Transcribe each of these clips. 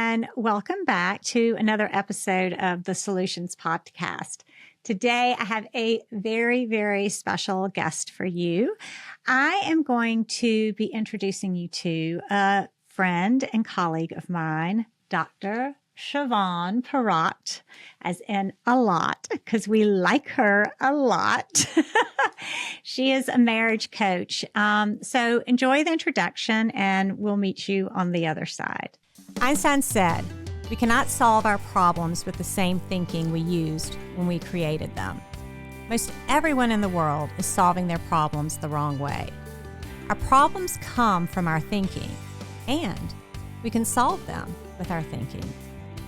and welcome back to another episode of the Soul-u-tions podcast. Today, I have a very, very special guest for you. I am going to be introducing you to a friend and colleague of mine, Dr. Chavonne Perotte, as in a lot, because we like her a lot. She is a marriage coach. So enjoy the introduction, and we'll meet you on the other side. Einstein said, "We cannot solve our problems with the same thinking we used when we created them." Most everyone in the world is solving their problems the wrong way. Our problems come from our thinking, and we can solve them with our thinking.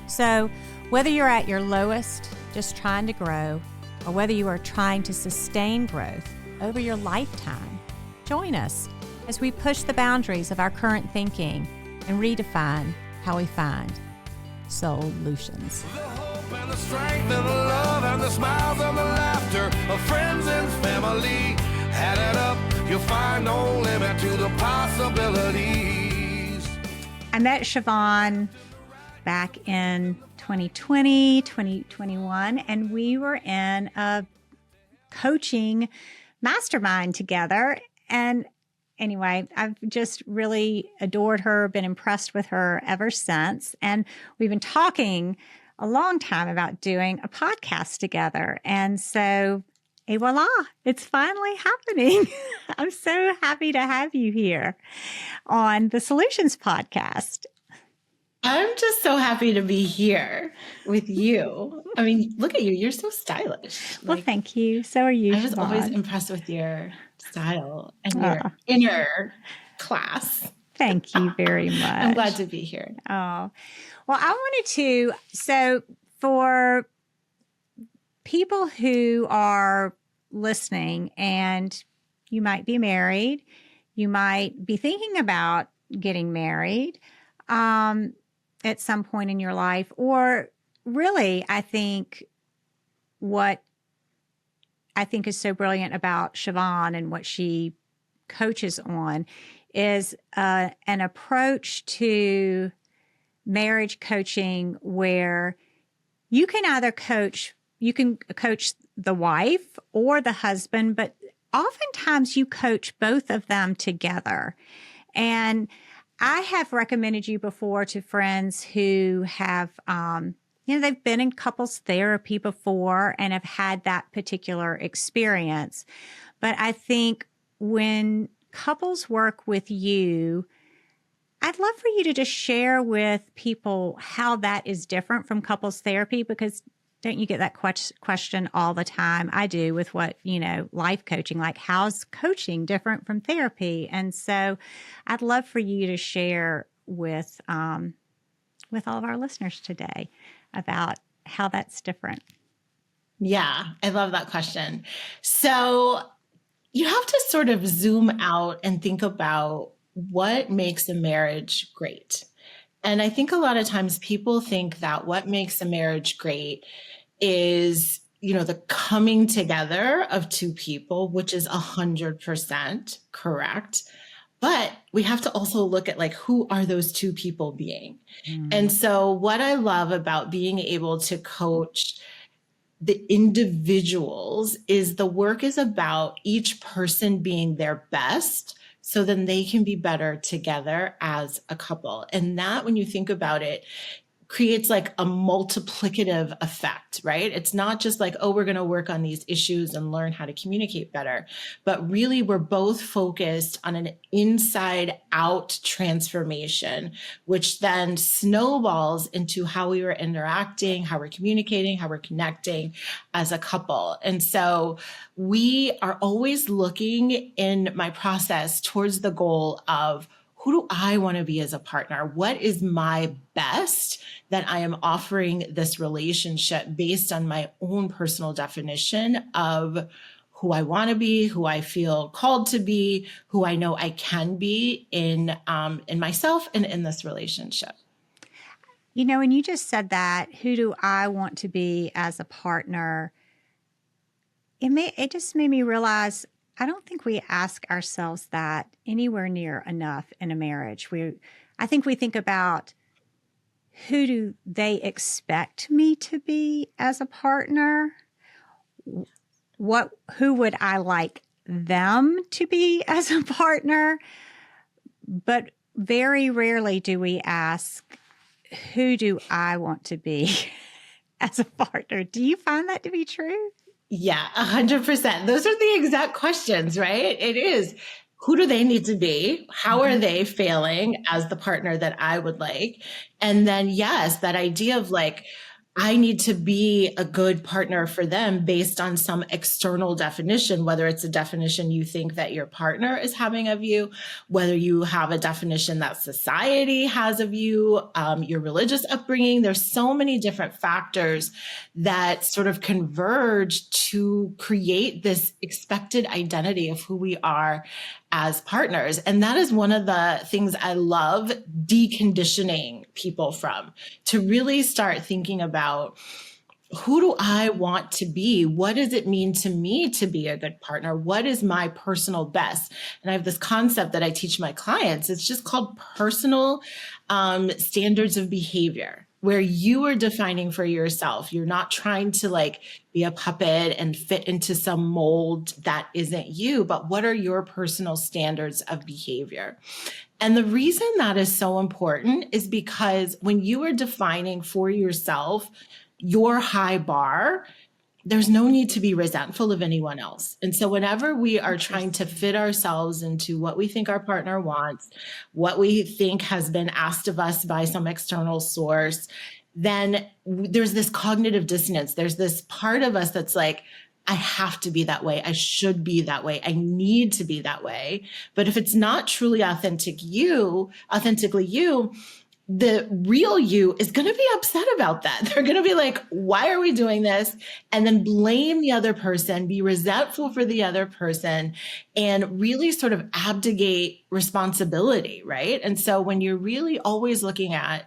So whether you're at your lowest, just trying to grow, or whether you are trying to sustain growth over your lifetime, join us as we push the boundaries of our current thinking and redefine how we find Soul-u-tions. The hope and the strength and the love and the smiles and the laughter of friends and family. Add it up, you'll find no limit to the possibilities. I met Chavonne back in 2020, 2021, and we were in a coaching mastermind together. And anyway, I've just really adored her, been impressed with her ever since. And we've been talking a long time about doing a podcast together. And so, et voila, it's finally happening. I'm so happy to have you here on the Soul-u-tions podcast. I'm just so happy to be here with you. I mean, look at you. You're so stylish. Well, thank you. So are you, I was Chavonne. always impressed with your style and your inner class. Thank you very much. I'm glad to be here. Oh, well, I wanted to, so for people who are listening and you might be married, you might be thinking about getting married at some point in your life, or really, I think what I think is so brilliant about Chavonne and what she coaches on is an approach to marriage coaching where you can either coach the wife or the husband, but oftentimes you coach both of them together. And I have recommended you before to friends who have, they've been in couples therapy before and have had that particular experience. But I think when couples work with you, I'd love for you to just share with people how that is different from couples therapy, because don't you get that question all the time? I do with life coaching, like how's coaching different from therapy? And so I'd love for you to share with all of our listeners today about how that's different. Yeah, I love that question. So you have to sort of zoom out and think about what makes a marriage great. And I think a lot of times people think that what makes a marriage great is, the coming together of two people, which is 100% correct. But we have to also look at who are those two people being? And so what I love about being able to coach the individuals is the work is about each person being their best, so then they can be better together as a couple. And that, when you think about it, creates a multiplicative effect, right? It's not just we're going to work on these issues and learn how to communicate better, but really we're both focused on an inside out transformation, which then snowballs into how we are interacting, how we're communicating, how we're connecting as a couple. And so we are always looking in my process towards the goal of, who do I want to be as a partner? What is my best that I am offering this relationship based on my own personal definition of who I want to be, who I feel called to be, who I know I can be in myself and in this relationship. When you just said that, who do I want to be as a partner? It just made me realize I don't think we ask ourselves that anywhere near enough in a marriage. I think we think about who do they expect me to be as a partner? Who would I like them to be as a partner? But very rarely do we ask, who do I want to be as a partner? Do you find that to be true? Yeah, 100%. Those are the exact questions, right? It is. Who do they need to be? How are they failing as the partner that I would like? And then, yes, that idea of like, I need to be a good partner for them based on some external definition, whether it's a definition you think that your partner is having of you, whether you have a definition that society has of you, your religious upbringing. There's so many different factors that sort of converge to create this expected identity of who we are as partners. And that is one of the things I love deconditioning people from, to really start thinking about, who do I want to be? What does it mean to me to be a good partner? What is my personal best? And I have this concept that I teach my clients. It's just called personal standards of behavior, where you are defining for yourself. You're not trying to like be a puppet and fit into some mold that isn't you, but what are your personal standards of behavior? And the reason that is so important is because when you are defining for yourself your high bar, there's no need to be resentful of anyone else. And so whenever we are trying to fit ourselves into what we think our partner wants, what we think has been asked of us by some external source, then there's this cognitive dissonance. There's this part of us that's like, I have to be that way. I should be that way. I need to be that way. But if it's not truly authentically you, the real you is going to be upset about that. They're going to be like, why are we doing this? And then blame the other person, be resentful for the other person, and really sort of abdicate responsibility, right? And so when you're really always looking at,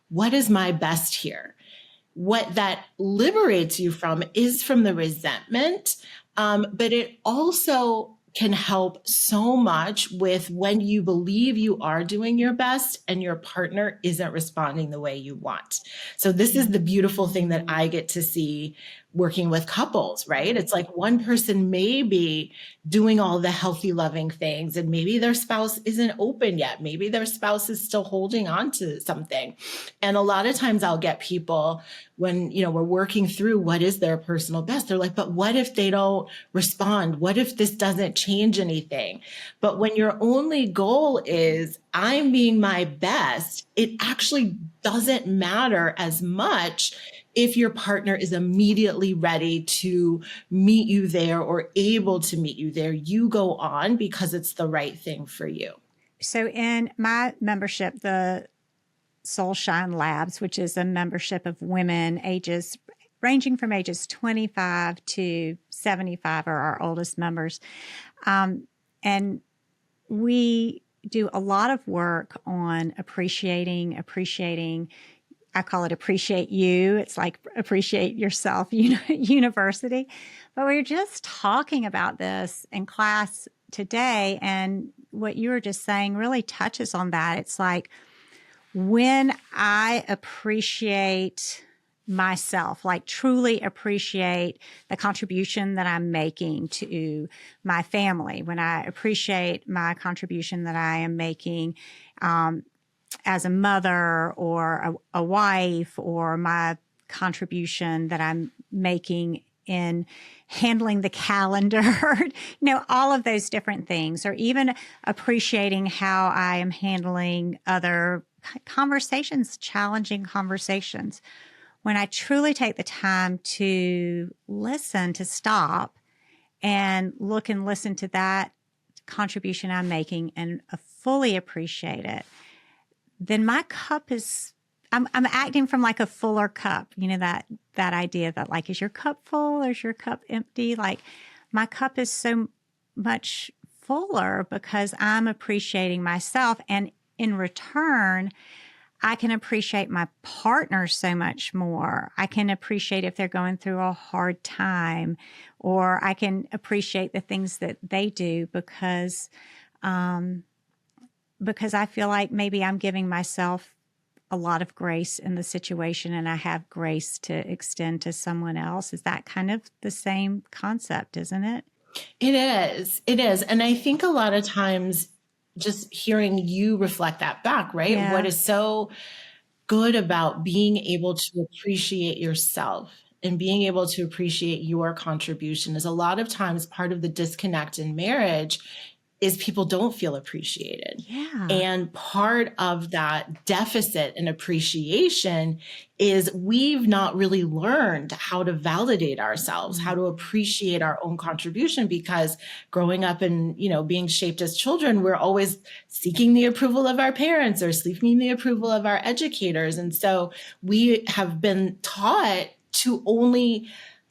what is my best here? What that liberates you from is from the resentment, but it also can help so much with when you believe you are doing your best and your partner isn't responding the way you want. So this is the beautiful thing that I get to see working with couples, right? It's like one person may be doing all the healthy, loving things, and maybe their spouse isn't open yet. Maybe their spouse is still holding on to something. And a lot of times I'll get people when, we're working through what is their personal best. They're like, but what if they don't respond? What if this doesn't change anything? But when your only goal is, I'm being my best, it actually doesn't matter as much if your partner is immediately ready to meet you there or able to meet you there. You go on because it's the right thing for you. So in my membership, the Soul-u-tions Labs, which is a membership of women ranging from ages 25 to 75 are our oldest members. And we do a lot of work on appreciating. I call it appreciate you. It's like appreciate yourself university. But we were just talking about this in class today. And what you were just saying really touches on that. It's like when I appreciate myself, like truly appreciate the contribution that I'm making to my family, when I appreciate my contribution that I am making, as a mother or a wife, or my contribution that I'm making in handling the calendar, all of those different things, or even appreciating how I am handling other conversations, challenging conversations. When I truly take the time to listen, to stop and look and listen to that contribution I'm making and fully appreciate it, then my cup is, I'm acting from like a fuller cup, that idea that like, is your cup full or is your cup empty? Like my cup is so much fuller because I'm appreciating myself. And in return, I can appreciate my partner so much more. I can appreciate if they're going through a hard time, or I can appreciate the things that they do because I feel like maybe I'm giving myself a lot of grace in the situation and I have grace to extend to someone else. Is that kind of the same concept, isn't it? It is. It is. And I think a lot of times just hearing you reflect that back, right? Yeah. What is so good about being able to appreciate yourself and being able to appreciate your contribution is a lot of times part of the disconnect in marriage is people don't feel appreciated. Yeah. And part of that deficit in appreciation is we've not really learned how to validate ourselves, how to appreciate our own contribution, because growing up and, being shaped as children, we're always seeking the approval of our parents or seeking the approval of our educators. And so we have been taught to only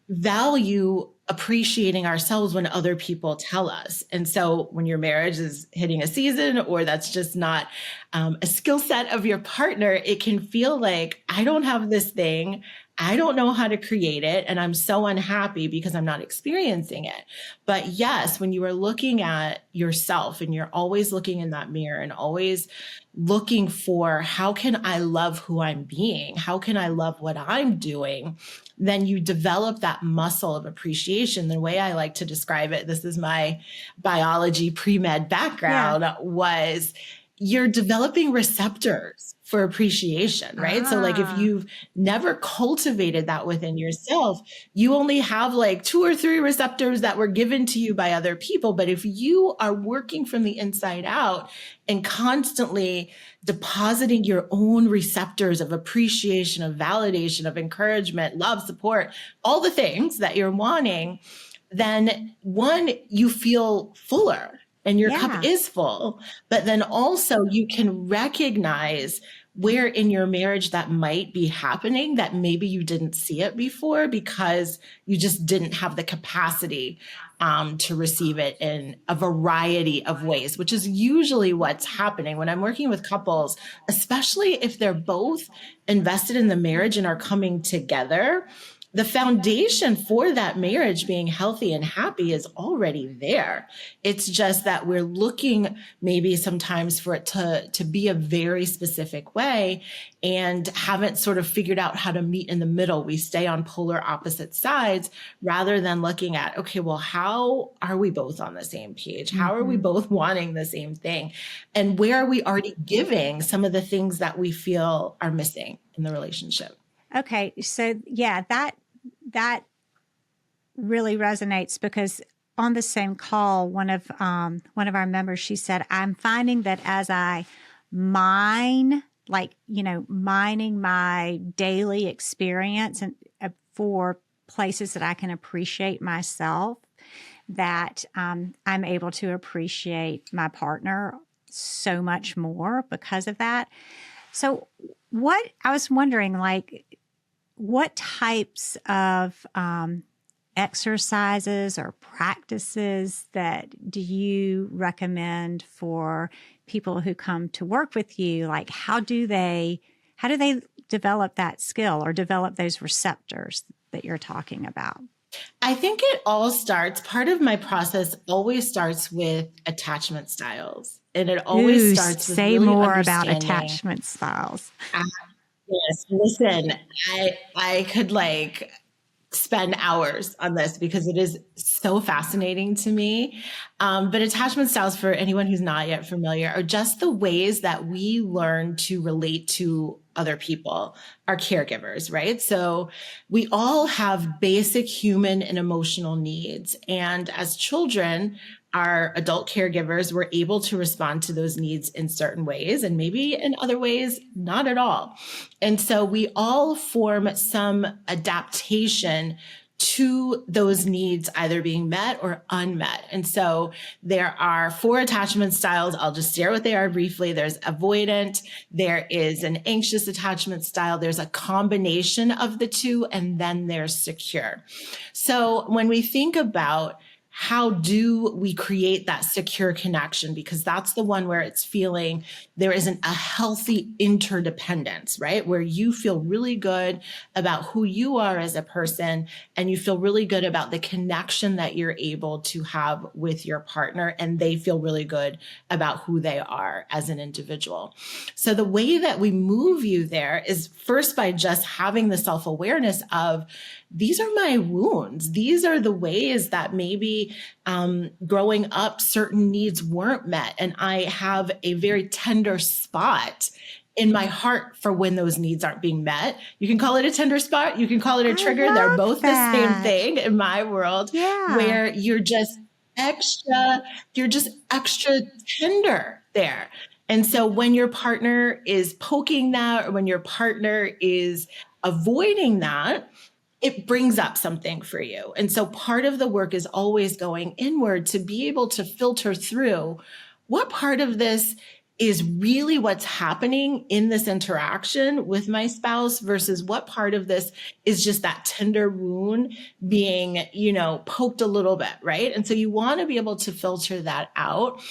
value appreciating ourselves when other people tell us. And so when your marriage is hitting a season or that's just not a skill set of your partner, it can feel like, I don't have this thing. I don't know how to create it. And I'm so unhappy because I'm not experiencing it. But yes, when you are looking at yourself and you're always looking in that mirror and always looking for how can I love who I'm being? How can I love what I'm doing? Then you develop that muscle of appreciation. The way I like to describe it, this is my biology pre-med background, was you're developing receptors for appreciation, right? So like if you've never cultivated that within yourself, you only have like 2 or 3 receptors that were given to you by other people. But if you are working from the inside out and constantly depositing your own receptors of appreciation, of validation, of encouragement, love, support, all the things that you're wanting, then one, you feel fuller and your cup is full, but then also you can recognize where in your marriage that might be happening that maybe you didn't see it before because you just didn't have the capacity to receive it in a variety of ways, which is usually what's happening when I'm working with couples, especially if they're both invested in the marriage and are coming together. The foundation for that marriage being healthy and happy is already there. It's just that we're looking maybe sometimes for it to be a very specific way and haven't sort of figured out how to meet in the middle. We stay on polar opposite sides rather than looking at, okay, well, how are we both on the same page? How are we both wanting the same thing? And where are we already giving some of the things that we feel are missing in the relationship? Okay. So yeah, that really resonates because on the same call, one of our members, she said, I'm finding that as I mine, mining my daily experience and for places that I can appreciate myself, that I'm able to appreciate my partner so much more because of that. So I was wondering, what types of exercises or practices that do you recommend for people who come to work with you? Like, how do they develop that skill or develop those receptors that you're talking about? I think it all part of my process always starts with attachment styles. And it always starts with say really more about attachment styles. Yes, listen, I could spend hours on this because it is so fascinating to me. But attachment styles, for anyone who's not yet familiar, are just the ways that we learn to relate to other people, our caregivers, right? So we all have basic human and emotional needs. And as children, our adult caregivers were able to respond to those needs in certain ways, and maybe in other ways, not at all. And so we all form some adaptation to those needs either being met or unmet. And so there are 4 attachment styles. I'll just share what they are briefly. There's avoidant, there is an anxious attachment style, there's a combination of the two, and then there's secure. So when we think about how do we create that secure connection? Because that's the one where it's feeling there isn't a healthy interdependence, right? Where you feel really good about who you are as a person, and you feel really good about the connection that you're able to have with your partner, and they feel really good about who they are as an individual. So the way that we move you there is first by just having the self-awareness of, these are my wounds. These are the ways that maybe growing up, certain needs weren't met. And I have a very tender spot in my heart for when those needs aren't being met. You can call it a tender spot. You can call it a trigger. They're both the same thing in my world, where you're just extra tender there. And so when your partner is poking that, or when your partner is avoiding that, it brings up something for you. And so part of the work is always going inward to be able to filter through what part of this is really what's happening in this interaction with my spouse versus what part of this is just that tender wound being, poked a little bit, right? And so you want to be able to filter that out.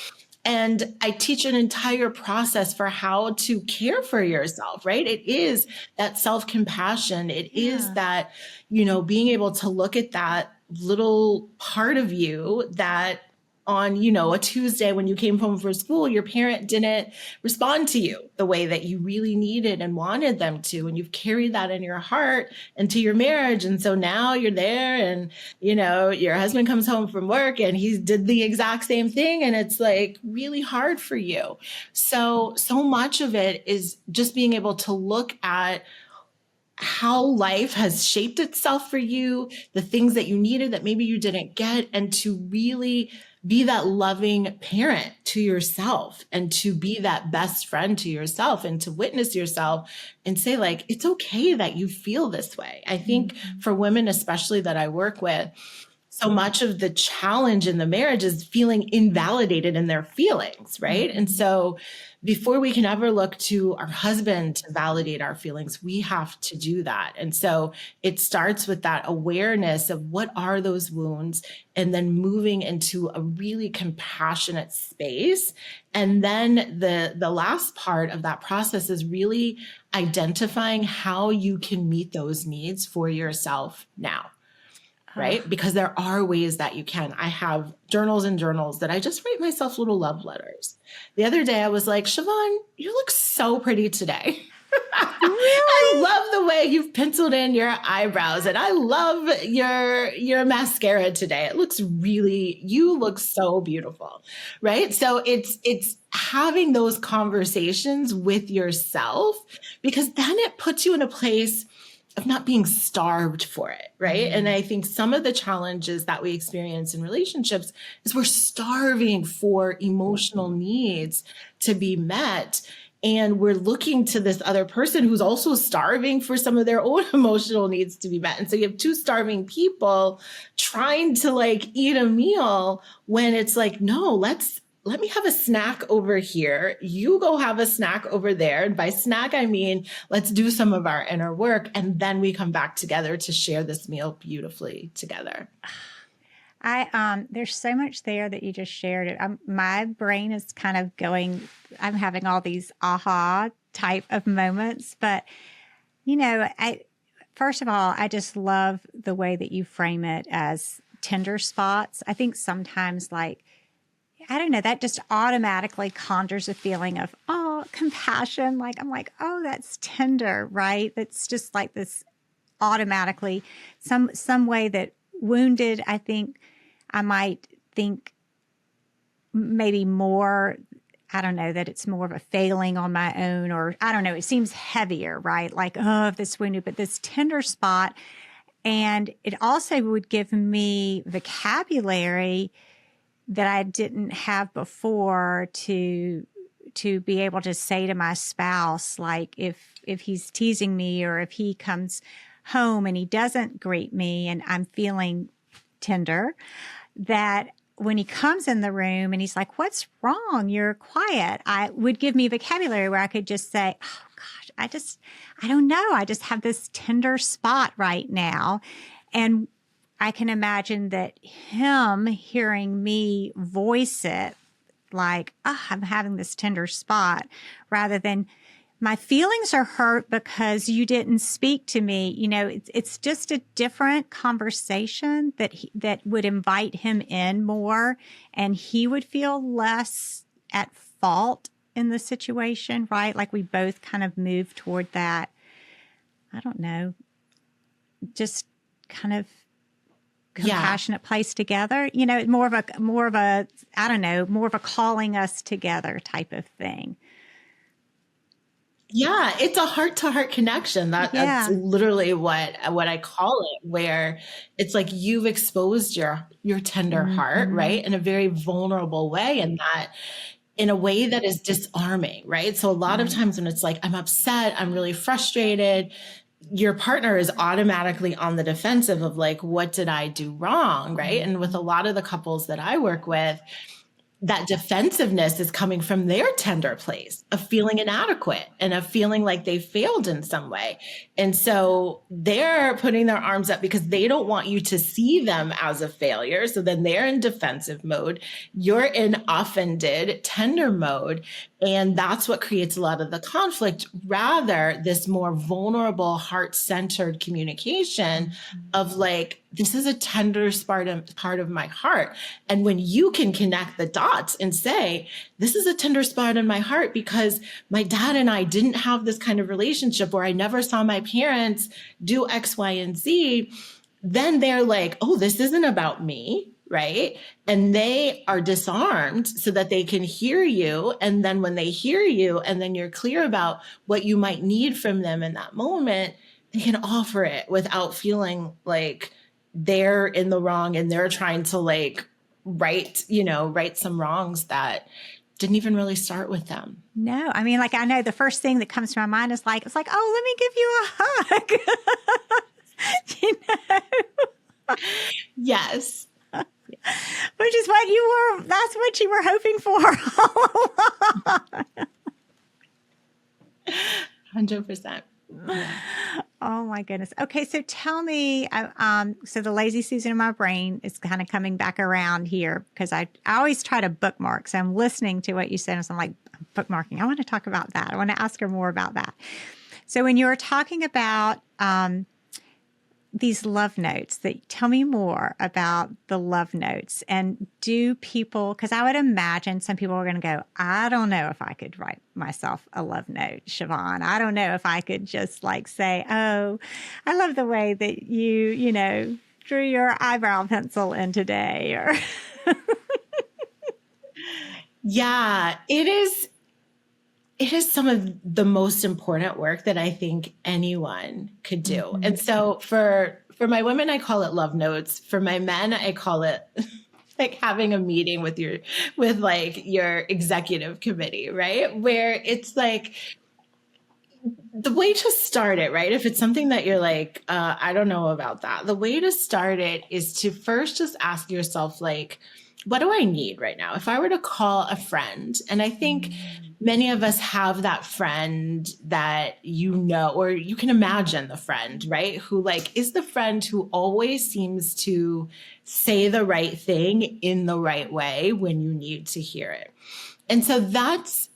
And I teach an entire process for how to care for yourself, right? It is that self-compassion. It is that, being able to look at that little part of you that on, a Tuesday when you came home from school, your parent didn't respond to you the way that you really needed and wanted them to. And you've carried that in your heart into your marriage. And so now you're there and, your husband comes home from work and he did the exact same thing. And it's like really hard for you. So much of it is just being able to look at how life has shaped itself for you, the things that you needed that maybe you didn't get, and to really be that loving parent to yourself and to be that best friend to yourself and to witness yourself and say, like, it's okay that you feel this way. I think for women, especially that I work with, so much of the challenge in the marriage is feeling invalidated in their feelings, right? And so before we can ever look to our husband to validate our feelings, we have to do that. And so it starts with that awareness of what are those wounds, and then moving into a really compassionate space. And then the last part of that process is really identifying how you can meet those needs for yourself now. Right? Because there are ways that you can. I have journals and journals that I just write myself little love letters. The other day I was like, Chavonne, you look so pretty today. Really? I love the way you've penciled in your eyebrows, and I love your mascara today. It looks you look so beautiful. Right? So it's having those conversations with yourself, because then it puts you in a place of not being starved for it, right? And I think some of the challenges that we experience in relationships is we're starving for emotional needs to be met. And we're looking to this other person who's also starving for some of their own emotional needs to be met. And so you have two starving people trying to eat a meal when it's like, no, let me have a snack over here. You go have a snack over there. And by snack, I mean, let's do some of our inner work. And then we come back together to share this meal beautifully together. There's so much there that you just shared. My brain is kind of going, I'm having all these aha type of moments. But, first of all, I just love the way that you frame it as tender spots. I think sometimes I don't know, that just automatically conjures a feeling of, compassion. I'm like, that's tender, right? That's just like this automatically, some way that wounded, I think I might think maybe more, I don't know, that it's more of a failing on my own, or I don't know, it seems heavier, right? This wounded, but this tender spot. And it also would give me vocabulary that I didn't have before to be able to say to my spouse, if he's teasing me, or if he comes home and he doesn't greet me and I'm feeling tender, that when he comes in the room and he's like, what's wrong? You're quiet. I would give me vocabulary where I could just say, oh gosh, I don't know. I just have this tender spot right now. And I can imagine that him hearing me voice it like, oh, I'm having this tender spot, rather than my feelings are hurt because you didn't speak to me. You know, it's just a different conversation that would invite him in more, and he would feel less at fault in the situation, right? Like we both kind of move toward that, I don't know, just kind of compassionate place together. You know, more of a I don't know, more of a calling us together type of thing. Yeah, it's a heart-to-heart connection. That's literally what I call it, where it's like you've exposed your tender heart, right, in a very vulnerable way, and that in a way that is disarming, right? So a lot of times when it's like, I'm upset, I'm really frustrated, your partner is automatically on the defensive of like, what did I do wrong, right? And with a lot of the couples that I work with, that defensiveness is coming from their tender place of feeling inadequate and of feeling like they failed in some way. And so they're putting their arms up because they don't want you to see them as a failure. So then they're in defensive mode. You're in offended, tender mode. And that's what creates a lot of the conflict, rather this more vulnerable, heart-centered communication of like, this is a tender part of my heart. And when you can connect the dots and say, this is a tender spot in my heart because my dad and I didn't have this kind of relationship, or I never saw my parents do X, Y, and Z, then they're like, oh, this isn't about me. Right. And they are disarmed so that they can hear you. And then when they hear you, and then you're clear about what you might need from them in that moment, they can offer it without feeling like they're in the wrong and they're trying to like right some wrongs that didn't even really start with them. No, I mean, like, I know the first thing that comes to my mind is like, it's like, oh, let me give you a hug. You know? Yes. Which is that's what you were hoping for all along. 100%. Oh my goodness. Okay, so tell me, so the lazy Susan in my brain is kind of coming back around here because I always try to bookmark. So I'm listening to what you said, and so I'm like, bookmarking. I want to talk about that. I want to ask her more about that. So when you were talking about these love notes, tell me more about the love notes. And do people, because I would imagine some people are going to go, I don't know if I could write myself a love note, Chavonne. I don't know if I could just like say, oh, I love the way that you drew your eyebrow pencil in today. Or yeah, it is some of the most important work that I think anyone could do. Mm-hmm. And so for my women, I call it love notes. For my men, I call it like having a meeting with your executive committee, right? Where it's like the way to start it, right? If it's something that you're like, I don't know about that. The way to start it is to first just ask yourself, like, what do I need right now? If I were to call a friend, and I think many of us have that friend that or you can imagine the friend, right? Who like is the friend who always seems to say the right thing in the right way when you need to hear it. And so that's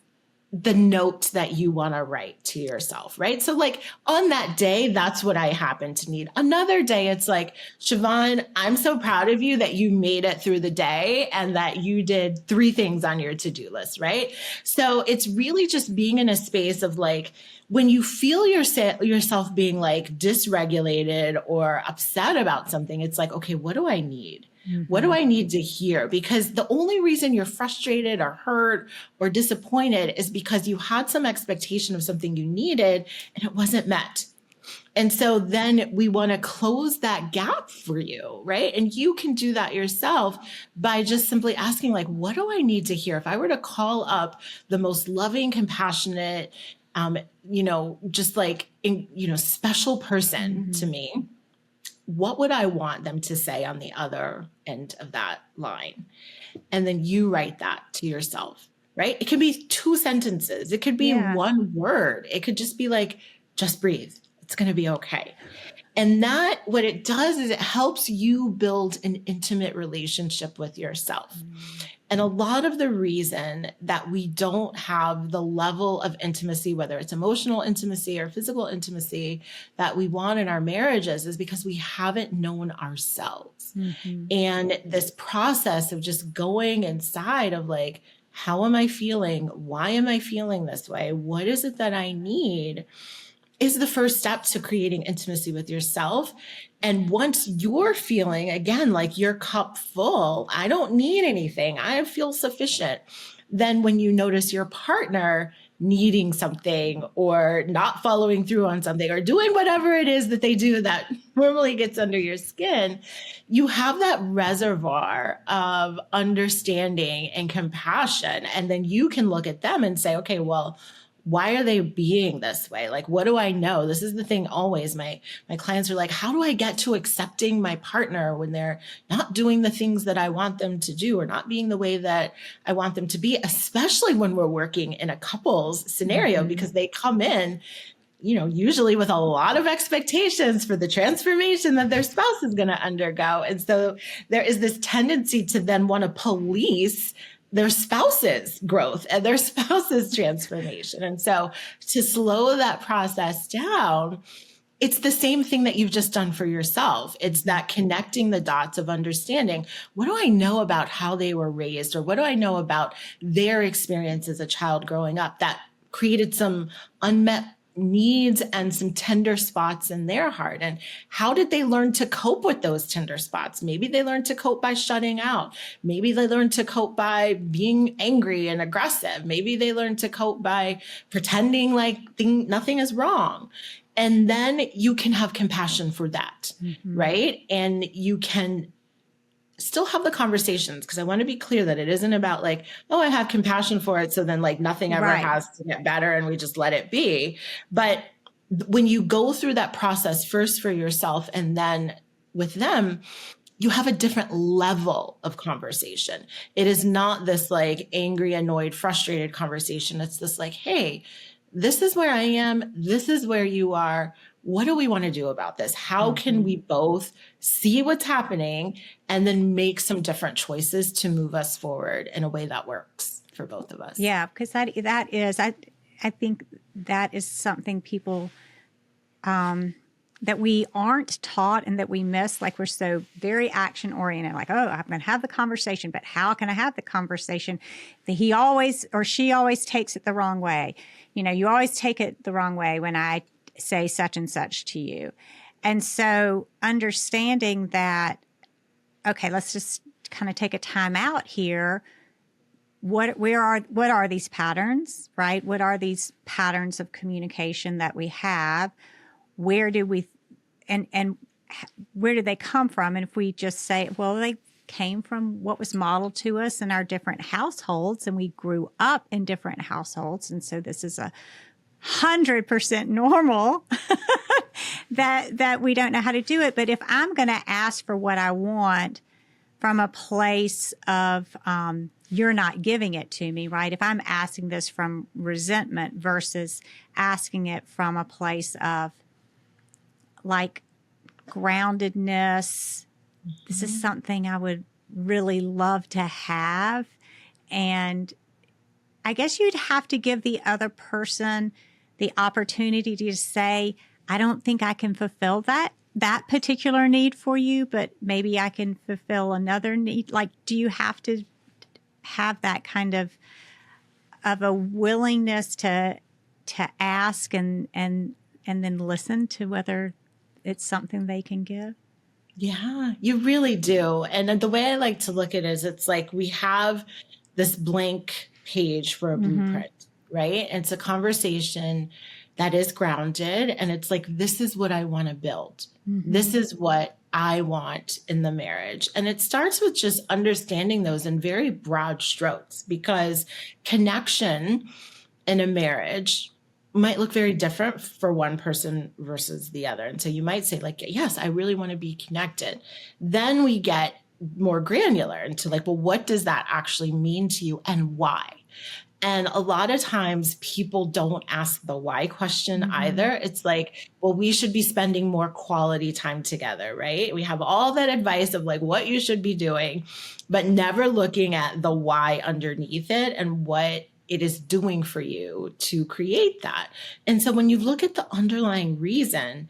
the note that you want to write to yourself, right? So like on that day, that's what I happen to need. Another day, it's like, Chavonne, I'm so proud of you that you made it through the day and that you did 3 things on your to-do list, right? So it's really just being in a space of like, when you feel yourself being like dysregulated or upset about something, it's like, okay, what do I need? Mm-hmm. What do I need to hear? Because the only reason you're frustrated or hurt or disappointed is because you had some expectation of something you needed and it wasn't met. And so then we want to close that gap for you, right? And you can do that yourself by just simply asking, like, what do I need to hear? If I were to call up the most loving, compassionate, just like, special person to me, what would I want them to say on the other end of that line? And then you write that to yourself, right? It could be 2 sentences. It could be 1 word. It could just be like, just breathe. It's going to be okay. And that, what it does is it helps you build an intimate relationship with yourself. And a lot of the reason that we don't have the level of intimacy, whether it's emotional intimacy or physical intimacy that we want in our marriages, is because we haven't known ourselves. And this process of just going inside of like, how am I feeling? Why am I feeling this way? What is it that I need? Is the first step to creating intimacy with yourself. And once you're feeling, again, like your cup full, I don't need anything, I feel sufficient. Then when you notice your partner needing something or not following through on something or doing whatever it is that they do that normally gets under your skin, you have that reservoir of understanding and compassion. And then you can look at them and say, okay, well, why are they being this way? Like, what do I know? This is the thing always. My clients are like, how do I get to accepting my partner when they're not doing the things that I want them to do or not being the way that I want them to be, especially when we're working in a couples scenario, because they come in, you know, usually with a lot of expectations for the transformation that their spouse is going to undergo. And so there is this tendency to then want to police their spouse's growth and their spouse's transformation. And so to slow that process down, it's the same thing that you've just done for yourself. It's that connecting the dots of understanding, what do I know about how they were raised? Or what do I know about their experience as a child growing up that created some unmet needs and some tender spots in their heart? And how did they learn to cope with those tender spots? Maybe they learned to cope by shutting out. Maybe they learned to cope by being angry and aggressive. Maybe they learned to cope by pretending like nothing is wrong. And then you can have compassion for that, right? And you can still have the conversations, because I want to be clear that it isn't about like, oh, I have compassion for it, so then like nothing ever has to get better and we just let it be. But when you go through that process first for yourself and then with them, you have a different level of conversation. It is not this like angry, annoyed, frustrated conversation. It's this like, hey, this is where I am. This is where you are. What do we want to do about this? How can we both see what's happening and then make some different choices to move us forward in a way that works for both of us? Yeah, because that is, I think that is something people, that we aren't taught and that we miss. Like, we're so very action oriented, like, oh, I'm going to have the conversation, but how can I have the conversation? He always or she always takes it the wrong way. You know, you always take it the wrong way when I say such and such to you. And so understanding that, okay, let's just kind of take a time out here. What are these patterns, right? What are these patterns of communication that we have? Where do we, and where did they come from? And if we just say, well, they came from what was modeled to us in our different households, and we grew up in different households. And so this is 100% normal that we don't know how to do it. But if I'm going to ask for what I want from a place of, you're not giving it to me, right? If I'm asking this from resentment versus asking it from a place of like groundedness, this is something I would really love to have. And I guess you'd have to give the other person the opportunity to say, I don't think I can fulfill that particular need for you, but maybe I can fulfill another need. Like, do you have to have that kind of a willingness to ask and then listen to whether it's something they can give? Yeah, you really do. And the way I like to look at it is it's like we have this blank page for a blueprint, right? And it's a conversation that is grounded. And it's like, this is what I want to build. This is what I want in the marriage. And it starts with just understanding those in very broad strokes, because connection in a marriage might look very different for one person versus the other. And so you might say like, yes, I really want to be connected. Then we get more granular into like, well, what does that actually mean to you and why? And a lot of times people don't ask the why question either. It's like, well, we should be spending more quality time together, right? We have all that advice of like what you should be doing, but never looking at the why underneath it and what it is doing for you to create that. And so when you look at the underlying reason,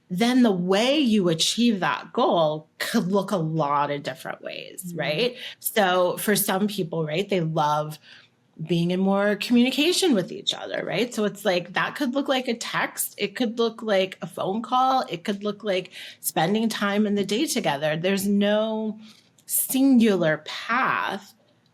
then the way you achieve that goal could look a lot of different ways, right? So for some people, right, they love being in more communication with each other, right? So it's like that could look like a text. It could look like a phone call. It could look like spending time in the day together. There's no singular path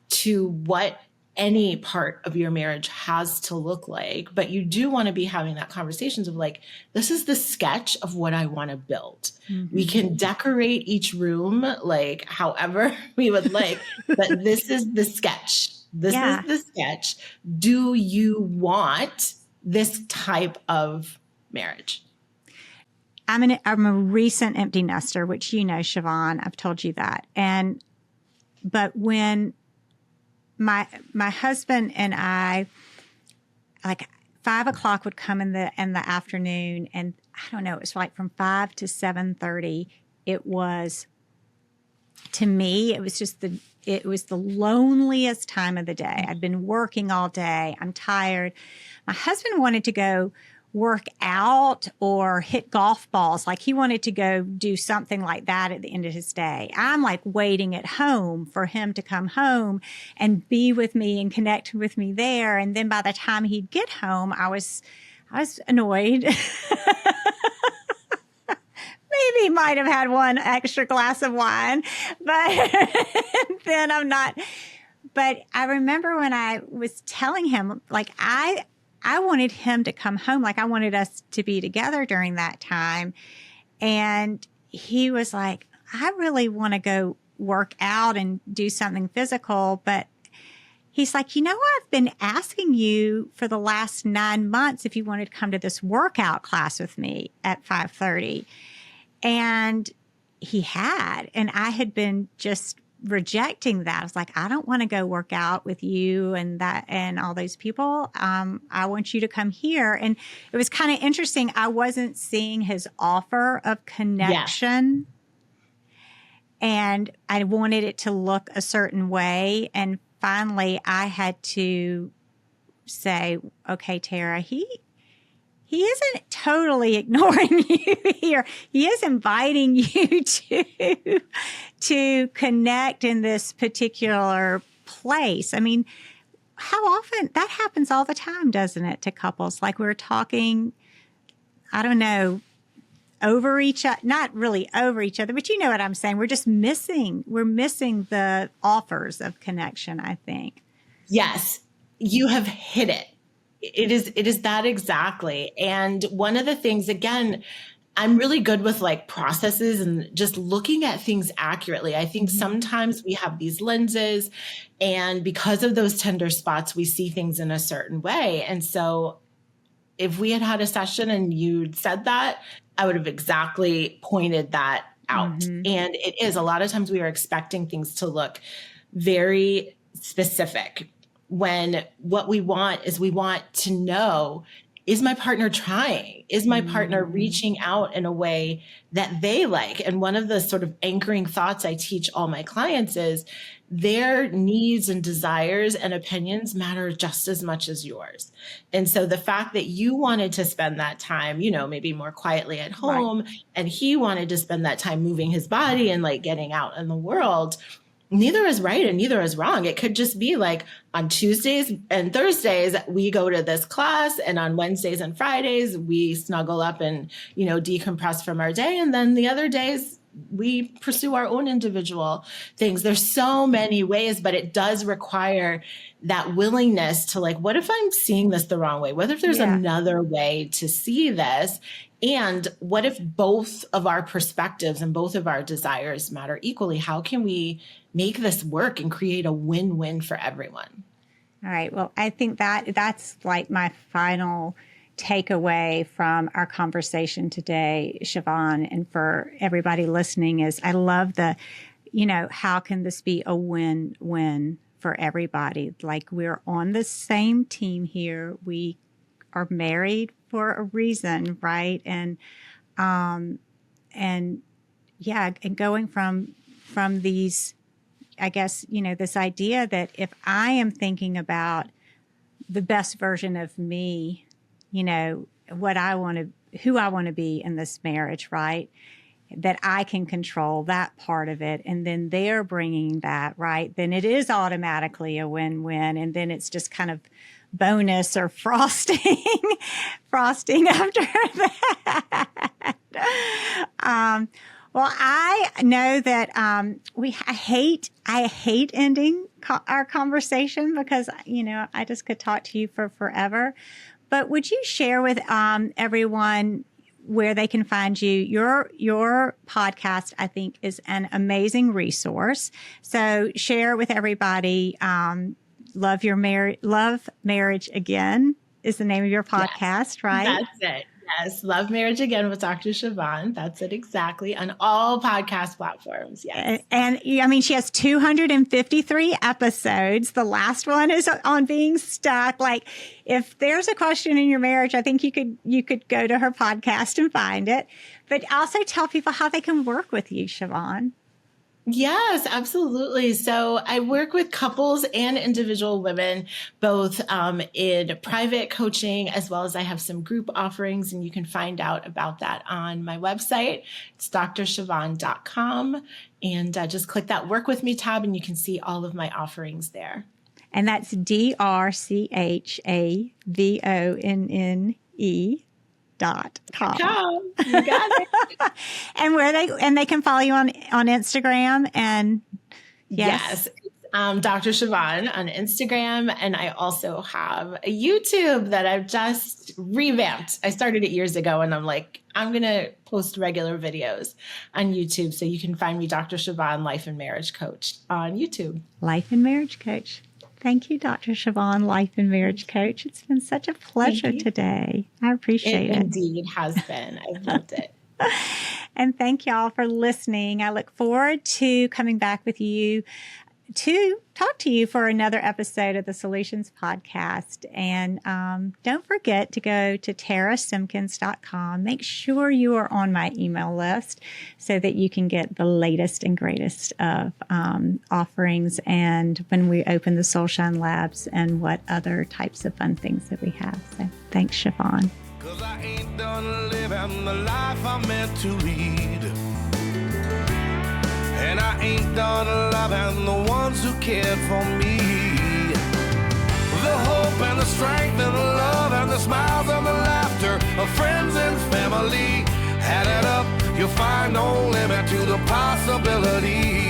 to what any part of your marriage has to look like, but you do want to be having that conversations of like, this is the sketch of what I want to build. We can decorate each room like however we would like, but this is the sketch. This is the sketch. Do you want this type of marriage? I'm a recent empty nester, which you know, Chavonne, I've told you that. But when my husband and I, like 5 o'clock would come in the afternoon, and I don't know, it was like from 5 to 7:30. It was, to me, it was the loneliest time of the day. I'd been working all day. I'm tired. My husband wanted to go work out or hit golf balls. Like he wanted to go do something like that at the end of his day. I'm like waiting at home for him to come home and be with me and connect with me there. And then by the time he'd get home, I was annoyed. Maybe he might have had one extra glass of wine, but then I'm not. But I remember when I was telling him, like, I wanted him to come home. Like, I wanted us to be together during that time. And he was like, I really want to go work out and do something physical. But he's like, I've been asking you for the last 9 months if you wanted to come to this workout class with me at 5:30. And he had, and I had been just rejecting that. I was like, I don't want to go work out with you and all those people. I want you to come here. And it was kind of interesting. I wasn't seeing his offer of connection. And I wanted it to look a certain way. And finally I had to say, okay, Tara, he isn't totally ignoring you here. He is inviting you to connect in this particular place. I mean, how often that happens all the time, doesn't it, to couples? Like we're talking, I don't know, over each other, not really over each other, but you know what I'm saying. We're missing the offers of connection, I think. Yes, you have hit it. It is that exactly. And one of the things, again, I'm really good with like processes and just looking at things accurately. I think sometimes we have these lenses, and because of those tender spots, we see things in a certain way. And so if we had had a session and you'd said that, I would have exactly pointed that out. And it is a lot of times we are expecting things to look very specific, when what we want is we want to know, is my partner trying? Is my partner reaching out in a way that they like? And one of the sort of anchoring thoughts I teach all my clients is their needs and desires and opinions matter just as much as yours. And so the fact that you wanted to spend that time, maybe more quietly at home, and he wanted to spend that time moving his body and like getting out in the world, neither is right and neither is wrong. It could just be like on Tuesdays and Thursdays, we go to this class, and on Wednesdays and Fridays, we snuggle up and, decompress from our day. And then the other days, we pursue our own individual things. There's so many ways, but it does require that willingness to like, what if I'm seeing this the wrong way? What if there's another way to see this? And what if both of our perspectives and both of our desires matter equally? How can we make this work and create a win-win for everyone? All right. Well, I think that's like my final takeaway from our conversation today, Chavonne, and for everybody listening is I love how can this be a win-win for everybody. Like, we're on the same team here. We are married for a reason, right? And yeah, and going from these, I guess, this idea that if I am thinking about the best version of me, what I want to, who I want to be in this marriage, right? That I can control that part of it. And then they're bringing that, right? Then it is automatically a win-win. And then it's just kind of bonus or frosting after that. Well, I know that I hate ending our conversation because, I just could talk to you for forever. But would you share with everyone where they can find you? Your podcast, I think, is an amazing resource. So share with everybody. Love Marriage Again is the name of your podcast, yes, right? That's it. Yes. Love Marriage Again with Dr. Chavonne. That's it exactly. On all podcast platforms. Yes. And I mean, she has 253 episodes. The last one is on being stuck. Like, if there's a question in your marriage, I think you could go to her podcast and find it. But also tell people how they can work with you, Chavonne. Yes, absolutely. So I work with couples and individual women, both in private coaching, as well as I have some group offerings, and you can find out about that on my website. It's drchavonne.com, and just click that Work With Me tab, and you can see all of my offerings there. And that's drchavonne.com. You got it. And they can follow you on Instagram and yes. Dr. Chavonne on Instagram. And I also have a YouTube that I've just revamped. I started it years ago, and I'm like, I'm going to post regular videos on YouTube. So you can find me, Dr. Chavonne, Life and Marriage Coach on YouTube. Life and Marriage Coach. Thank you, Dr. Chavonne, Life and Marriage Coach. It's been such a pleasure today. I appreciate it. It indeed has been. I've loved it. And thank y'all for listening. I look forward to coming back with you to talk to you for another episode of the Soul-u-tions podcast. And don't forget to go to tarasimkins.com. Make sure you are on my email list so that you can get the latest and greatest of offerings and when we open the Soul-u-tions Labs and what other types of fun things that we have. So thanks, Chavonne. 'Cause I ain't done living the life I'm meant to lead. And I ain't done loving the ones who cared for me. The hope and the strength and the love and the smiles and the laughter of friends and family. Add it up, you'll find no limit to the possibility.